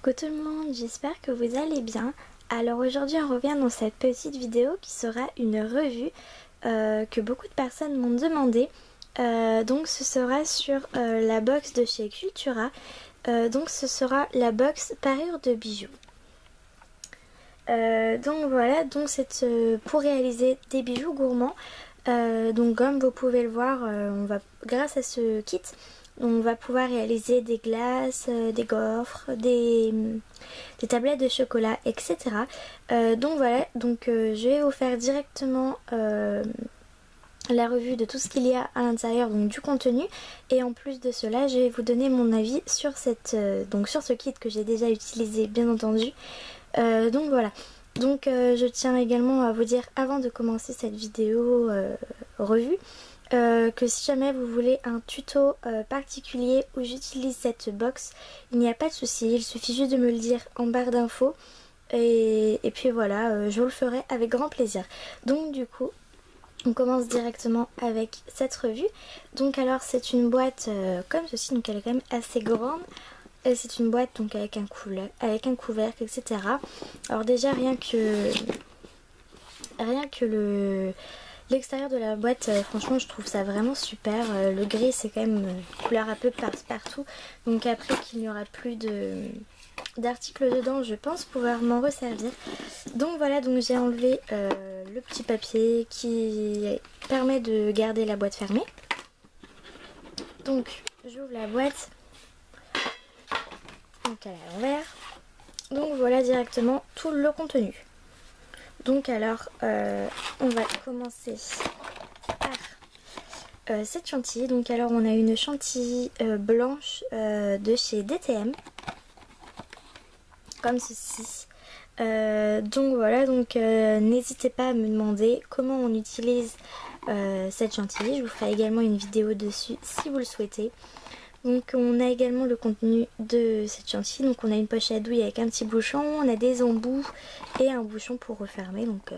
Coucou tout le monde, j'espère que vous allez bien. Alors aujourd'hui on revient dans cette petite vidéo qui sera une revue que beaucoup de personnes m'ont demandé. Donc ce sera sur la box de chez Cultura. Donc ce sera la box parure de bijoux. Donc voilà, donc c'est pour réaliser des bijoux gourmands. Donc comme vous pouvez le voir, on va, grâce à ce kit, on va pouvoir réaliser des glaces, des gaufres, des tablettes de chocolat, etc. Donc voilà, donc je vais vous faire directement la revue de tout ce qu'il y a à l'intérieur, donc du contenu, et en plus de cela je vais vous donner mon avis sur donc sur ce kit que j'ai déjà utilisé bien entendu. Donc voilà, donc je tiens également à vous dire avant de commencer cette vidéo revue que si jamais vous voulez un tuto particulier où j'utilise cette box, il n'y a pas de souci, il suffit juste de me le dire en barre d'infos et puis voilà, je vous le ferai avec grand plaisir. Donc du coup on commence directement avec cette revue. Donc alors c'est une boîte comme ceci, donc elle est quand même assez grande. C'est une boîte donc avec un couvercle, etc. Alors déjà rien que l'extérieur de la boîte, franchement je trouve ça vraiment super. Le gris c'est quand même couleur un peu partout. Donc après qu'il n'y aura plus d'articles dedans, je pense pouvoir m'en resservir. Donc voilà, donc j'ai enlevé le petit papier qui permet de garder la boîte fermée. Donc j'ouvre la boîte. Donc elle est à l'envers. Donc voilà directement tout le contenu. Donc alors on va commencer par cette chantilly. Donc alors on a une chantilly blanche de chez DTM. Comme ceci. Donc voilà, donc n'hésitez pas à me demander comment on utilise cette chantilly. Je vous ferai également une vidéo dessus si vous le souhaitez. Donc on a également le contenu de cette chantilly. Donc on a une poche à douille avec un petit bouchon, on a des embouts et un bouchon pour refermer. Donc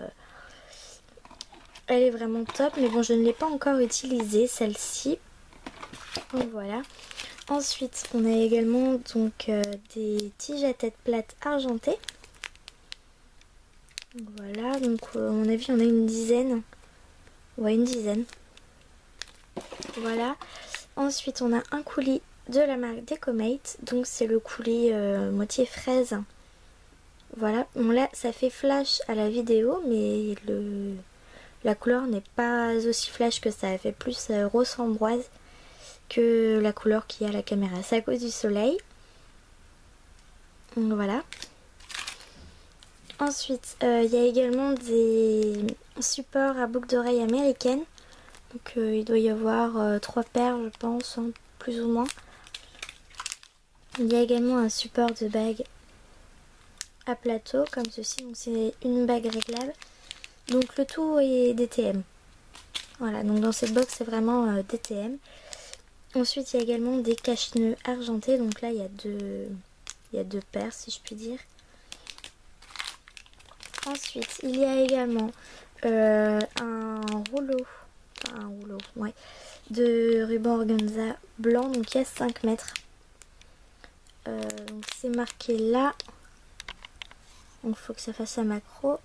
elle est vraiment top, mais bon je ne l'ai pas encore utilisée celle-ci. Donc voilà. Ensuite on a également donc des tiges à tête plate argentées. Donc voilà, donc à mon avis on a une dizaine. Ouais, une dizaine. Voilà. Ensuite on a un coulis de la marque Decomate. Donc c'est le coulis moitié fraise. Voilà. Bon là ça fait flash à la vidéo, mais la couleur n'est pas aussi flash que ça. Elle fait plus rose framboise que la couleur qu'il y a à la caméra. C'est à cause du soleil. Donc voilà. Ensuite il y a également des supports à boucle d'oreille américaine. Donc il doit y avoir 3 paires je pense, hein, plus ou moins. Il y a également un support de bague à plateau comme ceci. Donc c'est une bague réglable. Donc le tout est DTM. Voilà, donc dans cette box c'est vraiment DTM. Ensuite il y a également des cache-nœuds argentés. Donc là il y a deux paires si je puis dire. Ensuite il y a également un rouleau ouais, de ruban organza blanc. Donc il y a 5 mètres. Donc c'est marqué là. Donc il faut que ça fasse un macro.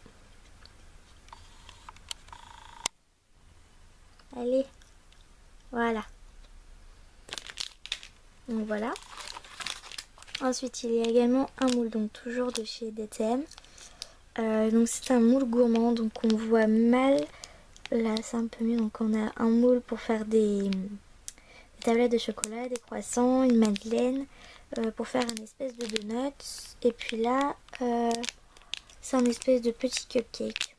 Allez, voilà. Donc voilà. Ensuite il y a également un moule, donc toujours de chez DTM. Donc c'est un moule gourmand, donc on voit mal. Là c'est un peu mieux, donc on a un moule pour faire des tablettes de chocolat, des croissants, une madeleine, pour faire une espèce de donut. Et puis là c'est un espèce de petit cupcake.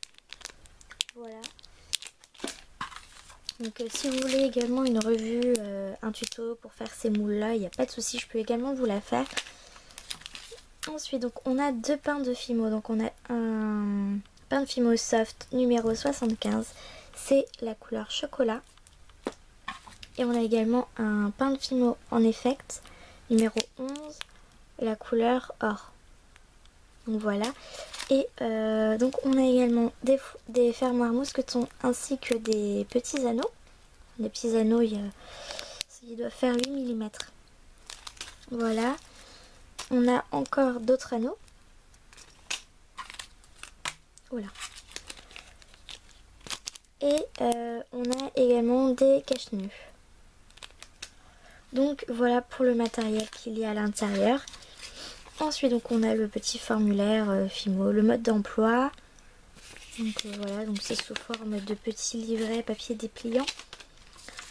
Voilà. Donc si vous voulez également une revue, un tuto pour faire ces moules là, il n'y a pas de souci, je peux également vous la faire. Ensuite donc on a deux pains de Fimo. Donc on a un pain de Fimo soft numéro 75, c'est la couleur chocolat. Et on a également un pain de Fimo en effect numéro 11, la couleur or. Donc voilà. Et donc on a également des fermoirs mousquetons ainsi que des petits anneaux. Les petits anneaux, ils doivent faire 8 mm. Voilà. on a encore d'autres anneaux. Voilà. Et on a également des cache-nœuds. Donc voilà pour le matériel qu'il y a à l'intérieur. Ensuite donc on a le petit formulaire Fimo, le mode d'emploi. Donc voilà, donc c'est sous forme de petits livrets papier dépliant.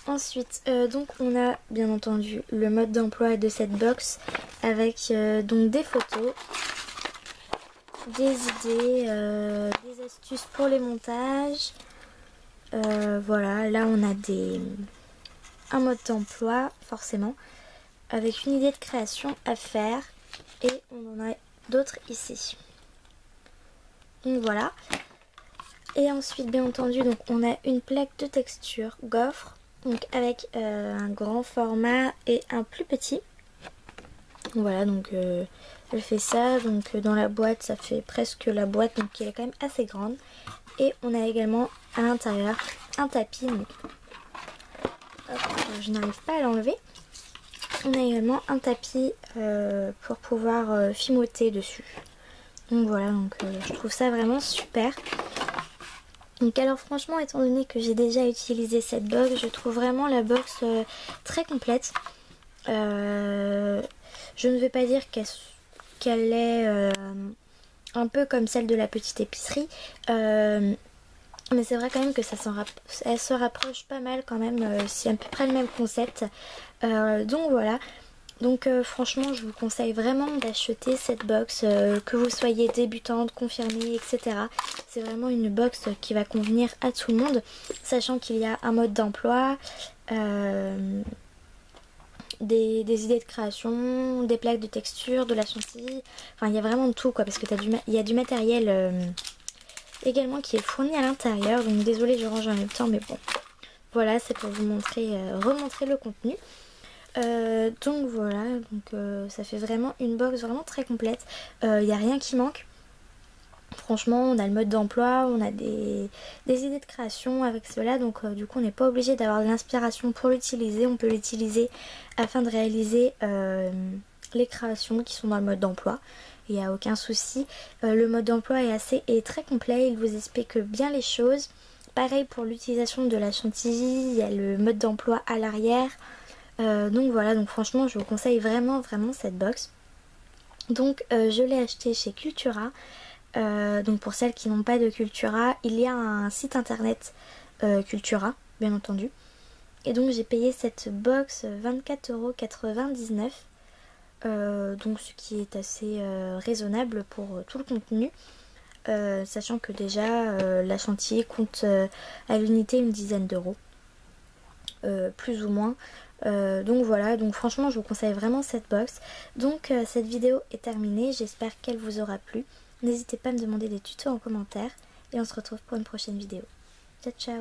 Ensuite donc on a bien entendu le mode d'emploi de cette box avec donc des photos, des idées, des astuces pour les montages. Voilà, là on a un mode d'emploi forcément avec une idée de création à faire et on en a d'autres ici. Donc voilà. Et ensuite bien entendu donc on a une plaque de texture gaufre donc avec un grand format et un plus petit. Voilà donc elle fait ça, donc dans la boîte ça fait presque la boîte donc elle est quand même assez grande. Et on a également à l'intérieur un tapis. Donc, hop, je n'arrive pas à l'enlever. On a également un tapis pour pouvoir fimoter dessus. Donc voilà, donc je trouve ça vraiment super. Donc alors franchement, étant donné que j'ai déjà utilisé cette box, je trouve vraiment la box très complète. Je ne vais pas dire qu'elle est un peu comme celle de la petite épicerie. Mais c'est vrai quand même que elle se rapproche pas mal quand même, c'est à peu près le même concept. Donc voilà, donc franchement je vous conseille vraiment d'acheter cette box, que vous soyez débutante, confirmée, etc. C'est vraiment une box qui va convenir à tout le monde, sachant qu'il y a un mode d'emploi, des idées de création, des plaques de texture, de la chantilly, enfin il y a vraiment de tout quoi, parce que il y a du matériel également qui est fourni à l'intérieur. Donc désolée je range en même temps mais bon. Voilà, c'est pour vous montrer, remontrer le contenu. Donc voilà, donc ça fait vraiment une box vraiment très complète. Il n'y a rien qui manque. Franchement on a le mode d'emploi, on a des idées de création avec cela. Donc du coup on n'est pas obligé d'avoir de l'inspiration pour l'utiliser. On peut l'utiliser afin de réaliser les créations qui sont dans le mode d'emploi. Il n'y a aucun souci. Le mode d'emploi est très complet, il vous explique bien les choses. Pareil pour l'utilisation de la chantilly, il y a le mode d'emploi à l'arrière. Donc voilà, donc franchement je vous conseille vraiment cette box. Donc je l'ai acheté chez Cultura. Donc pour celles qui n'ont pas de Cultura, il y a un site internet Cultura, bien entendu. Et donc j'ai payé cette box 24,99 €. Donc ce qui est assez raisonnable pour tout le contenu, sachant que déjà la chantilly compte à l'unité une dizaine d'euros, plus ou moins. Donc voilà, donc franchement je vous conseille vraiment cette box. Donc cette vidéo est terminée, j'espère qu'elle vous aura plu. N'hésitez pas à me demander des tutos en commentaire et on se retrouve pour une prochaine vidéo. Ciao ciao.